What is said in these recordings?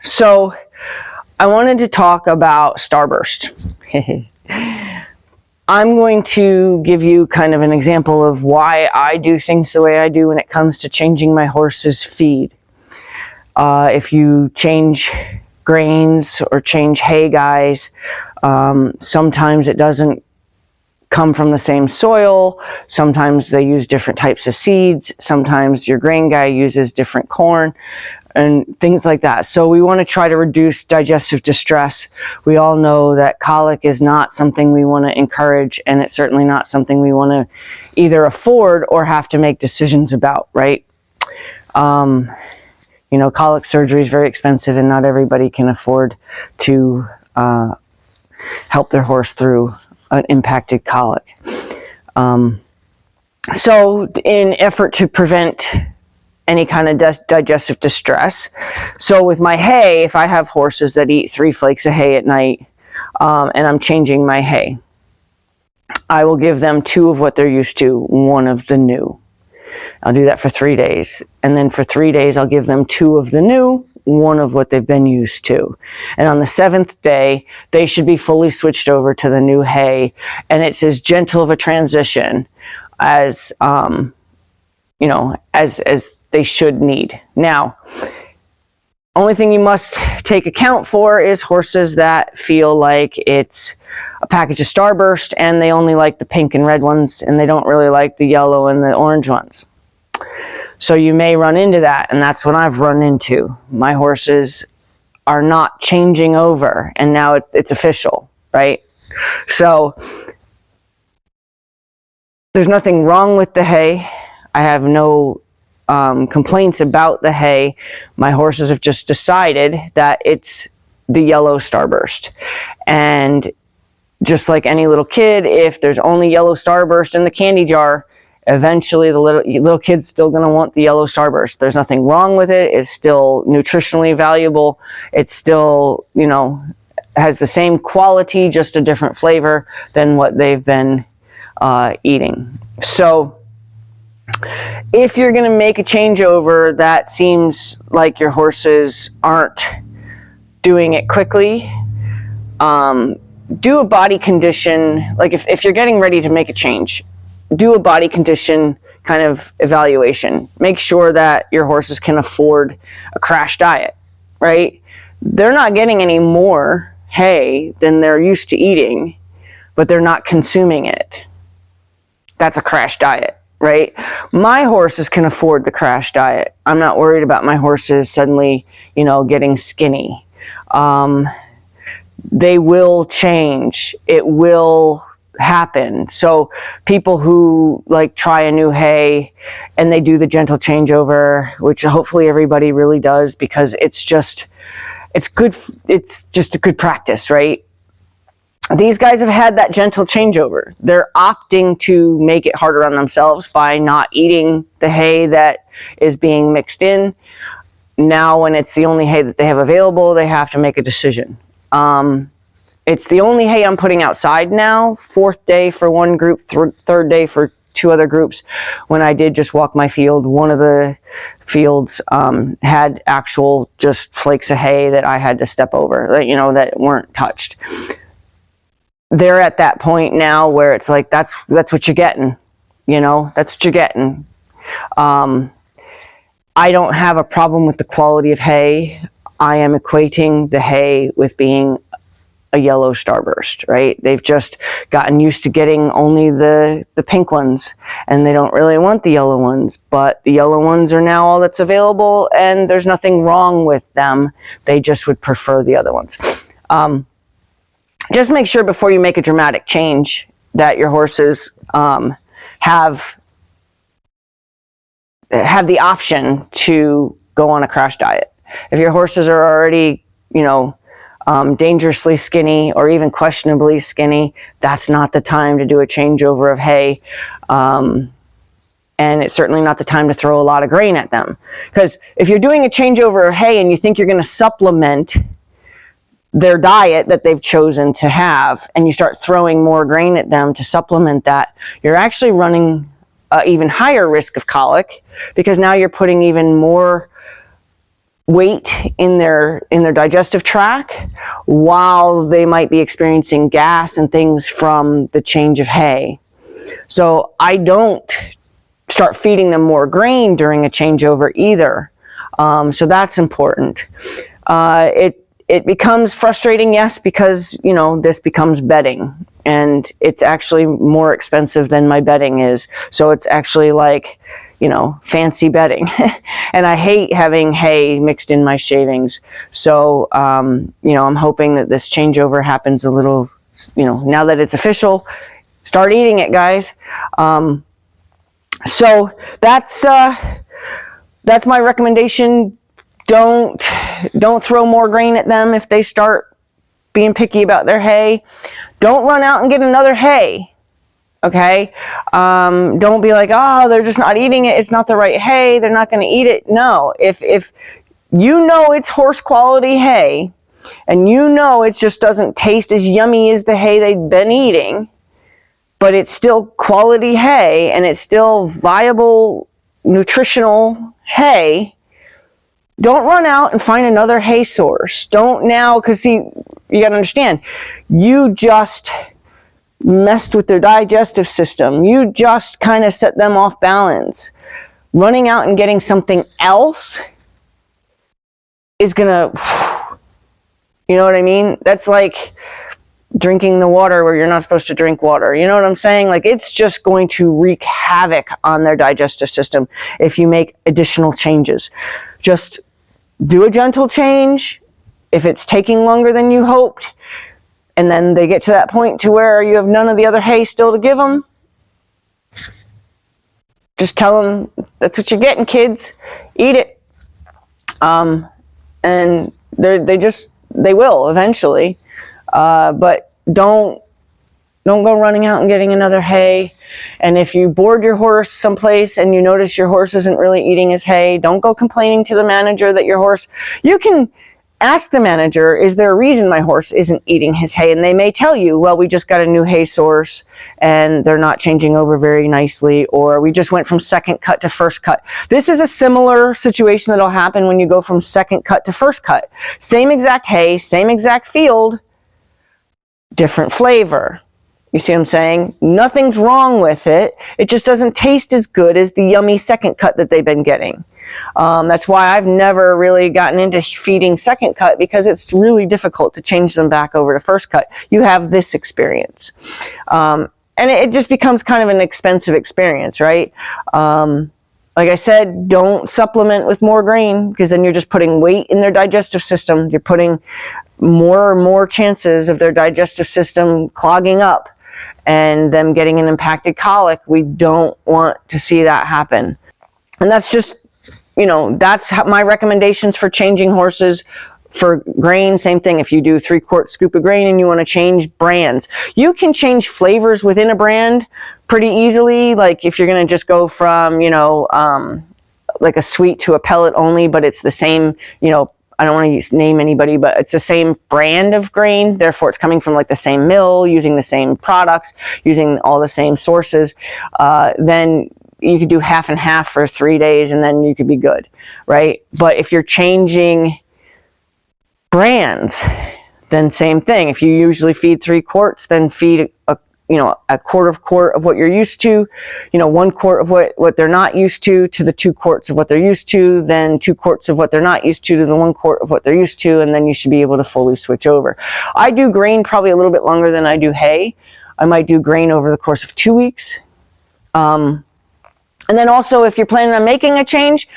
So I wanted to talk about starburst. I'm going to give you kind of an example of why I do things the way I do when it comes to changing my horse's feed. If you change grains or change hay guys, sometimes it doesn't come from the same soil. Sometimes they use different types of seeds. Sometimes your grain guy uses different corn and things like that. So we want to try to reduce digestive distress. We all know that colic is not something we want to encourage, and it's certainly not something we want to either afford or have to make decisions about, right? You know, colic surgery is very expensive, and not everybody can afford to help their horse through an impacted colic. So in effort to prevent any kind of digestive distress, so with my hay, if I have horses that eat 3 flakes of hay at night, and I'm changing my hay, I will give them 2 of what they're used to, 1 of the new. I'll do that for 3 days, and then for 3 days I'll give them 2 of the new, 1 of what they've been used to. And on the 7th day, they should be fully switched over to the new hay, and it's as gentle of a transition as you know, as they should need. Now, only thing you must take account for is horses that feel like it's a package of starburst and they only like the pink and red ones, and they don't really like the yellow and the orange ones. So you may run into that, and that's what I've run into. My horses are not changing over, and now it's official, right? So there's nothing wrong with the hay. I have no complaints about the hay. My horses have just decided that it's the yellow starburst. And just like any little kid, if there's only yellow starburst in the candy jar, eventually the little kid's still going to want the yellow starburst. There's nothing wrong with it. It's still nutritionally valuable. It's still, you know, has the same quality, just a different flavor than what they've been eating. So if you're going to make a changeover that seems like your horses aren't doing it quickly, do a body condition. Like if you're getting ready to make a change, do a body condition kind of evaluation. Make sure that your horses can afford a crash diet, right? They're not getting any more hay than they're used to eating, but they're not consuming it. That's a crash diet, right? My horses can afford the crash diet. I'm not worried about my horses suddenly, you know, getting skinny. They will change. It will happen. So people who like try a new hay and they do the gentle changeover, which hopefully everybody really does, because it's just a good practice, right? These guys have had that gentle changeover. They're opting to make it harder on themselves by not eating the hay that is being mixed in. Now, when it's the only hay that they have available, they have to make a decision. It's the only hay I'm putting outside now. 4th day for one group, 3rd day for 2 other groups. When I did just walk my field, one of the fields had actual just flakes of hay that I had to step over, you know, that weren't touched. They're at that point now where it's like, that's what you're getting, you know, that's what you're getting. I don't have a problem with the quality of hay. I am equating the hay with being a yellow starburst, right? They've just gotten used to getting only the pink ones, and they don't really want the yellow ones, but the yellow ones are now all that's available, and there's nothing wrong with them. They just would prefer the other ones. Just make sure before you make a dramatic change that your horses have the option to go on a crash diet. If your horses are already, you know, dangerously skinny or even questionably skinny, that's not the time to do a changeover of hay. And it's certainly not the time to throw a lot of grain at them. Because if you're doing a changeover of hay and you think you're going to supplement their diet that they've chosen to have, and you start throwing more grain at them to supplement that, you're actually running even higher risk of colic, because now you're putting even more weight in their digestive tract while they might be experiencing gas and things from the change of hay. So I don't start feeding them more grain during a changeover either. So that's important. It becomes frustrating, yes, because, you know, this becomes bedding, and it's actually more expensive than my bedding is. So it's actually like, you know, fancy bedding. And I hate having hay mixed in my shavings. So, you know, I'm hoping that this changeover happens a little, you know, now that it's official. Start eating it, guys. So that's my recommendation. Don't throw more grain at them if they start being picky about their hay. Don't run out and get another hay. Okay? Don't be like, oh, they're just not eating it. It's not the right hay. They're not going to eat it. No. If you know it's horse quality hay, and you know it just doesn't taste as yummy as the hay they've been eating, but it's still quality hay and it's still viable, nutritional hay, don't run out and find another hay source. Don't now, because see, you got to understand, you just messed with their digestive system. You just kind of set them off balance. Running out and getting something else is going to, you know what I mean? That's like drinking the water where you're not supposed to drink water. You know what I'm saying? Like, it's just going to wreak havoc on their digestive system if you make additional changes. Just do a gentle change. If it's taking longer than you hoped, and then they get to that point to where you have none of the other hay still to give them, just tell them, that's what you're getting, kids. Eat it. And they will eventually. But don't go running out and getting another hay. And if you board your horse someplace and you notice your horse isn't really eating his hay, don't go complaining to the manager that your horse, you can ask the manager, is there a reason my horse isn't eating his hay? And they may tell you, well, we just got a new hay source and they're not changing over very nicely, or we just went from second cut to first cut. This is a similar situation that'll happen when you go from second cut to first cut. Same exact hay, same exact field, different flavor. You see what I'm saying? Nothing's wrong with it. It just doesn't taste as good as the yummy second cut that they've been getting. That's why I've never really gotten into feeding second cut, because it's really difficult to change them back over to first cut. You have this experience. And it just becomes kind of an expensive experience, right? Like I said, don't supplement with more grain, because then you're just putting weight in their digestive system. You're putting more and more chances of their digestive system clogging up and them getting an impacted colic. We don't want to see that happen. And that's just, you know, that's my recommendations for changing horses. For grain, same thing. If you do 3/4 scoop of grain and you want to change brands, you can change flavors within a brand pretty easily. Like if you're going to just go from, you know, like a sweet to a pellet only, but it's the same, you know, I don't want to name anybody, but it's the same brand of grain. Therefore, it's coming from like the same mill, using the same products, using all the same sources. Then you could do half and half for 3 days and then you could be good, right? But if you're changing brands, then same thing. If you usually feed 3 quarts, then feed a quarter of quart of what you're used to, 1 quart of what they're not used to the 2 quarts of what they're used to, then 2 quarts of what they're not used to the 1 quart of what they're used to, and then you should be able to fully switch over. I do grain probably a little bit longer than I do hay. I might do grain over the course of 2 weeks. And then also, if you're planning on making a change,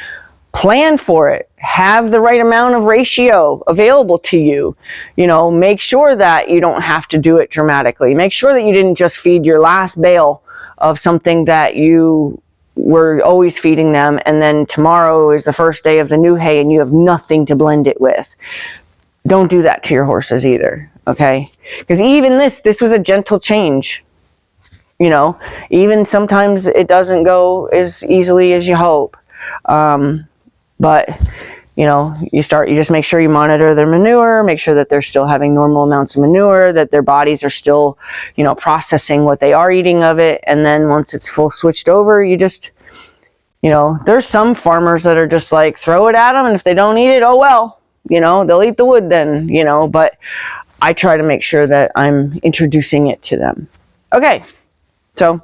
plan for it. Have the right amount of ratio available to you. Make sure that you don't have to do it dramatically. Make sure that you didn't just feed your last bale of something that you were always feeding them, and then tomorrow is the first day of the new hay and you have nothing to blend it with. Don't do that to your horses either, okay? Because even this was a gentle change. Even sometimes it doesn't go as easily as you hope. But you just make sure you monitor their manure, make sure that they're still having normal amounts of manure, that their bodies are still, processing what they are eating of it. And then once it's full switched over, you just You know, there's some farmers that are just like, throw it at them, and if they don't eat it, oh well, you know, they'll eat the wood then, you know, but I try to make sure that I'm introducing it to them. Okay, so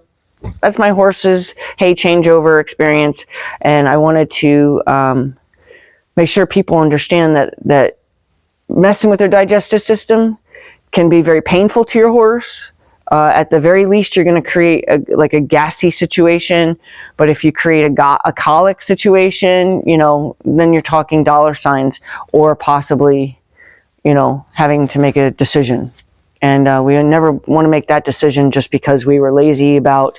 that's my horses hay changeover experience, and I wanted to make sure people understand that messing with their digestive system can be very painful to your horse. At the very least, you're going to create a gassy situation. But if you create a colic situation, you know, then you're talking dollar signs, or possibly, you know, having to make a decision. And we never want to make that decision just because we were lazy about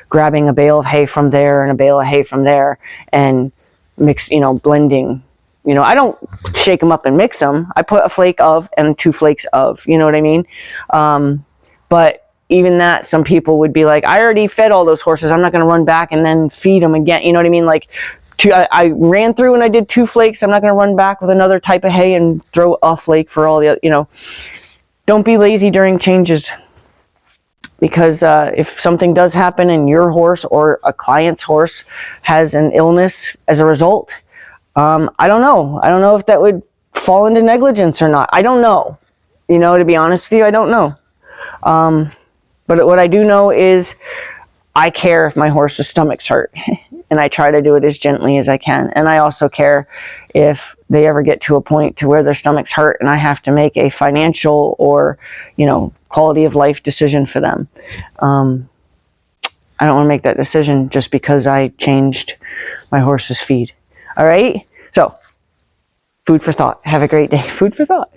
grabbing a bale of hay from there and a bale of hay from there and blending. You know, I don't shake them up and mix them. I put a flake of and 2 flakes of, you know what I mean? But even that, some people would be like, I already fed all those horses. I'm not going to run back and then feed them again. You know what I mean? Like, I ran through and I did 2 flakes. I'm not going to run back with another type of hay and throw a flake for all the, you know. Don't be lazy during changes, because if something does happen and your horse or a client's horse has an illness as a result, I don't know. I don't know if that would fall into negligence or not. I don't know. You know, to be honest with you, I don't know. But what I do know is I care if my horse's stomach's hurt, and I try to do it as gently as I can. And I also care if they ever get to a point to where their stomach's hurt and I have to make a financial or, you know, quality of life decision for them. I don't want to make that decision just because I changed my horse's feed. All right? So, food for thought. Have a great day. Food for thought.